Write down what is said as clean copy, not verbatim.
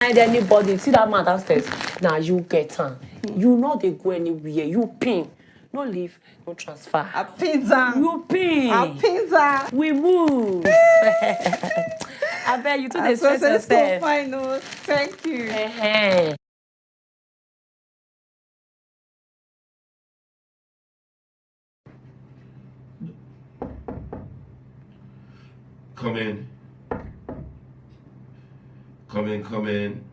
Find anybody, see that man downstairs. Now you get her. You know they go anywhere. You pin. No leave, no transfer. A pizza. You pin. A pizza. We move. I bet you two they stress yourself. Fine, no. Thank you. Come in. Come in, come in.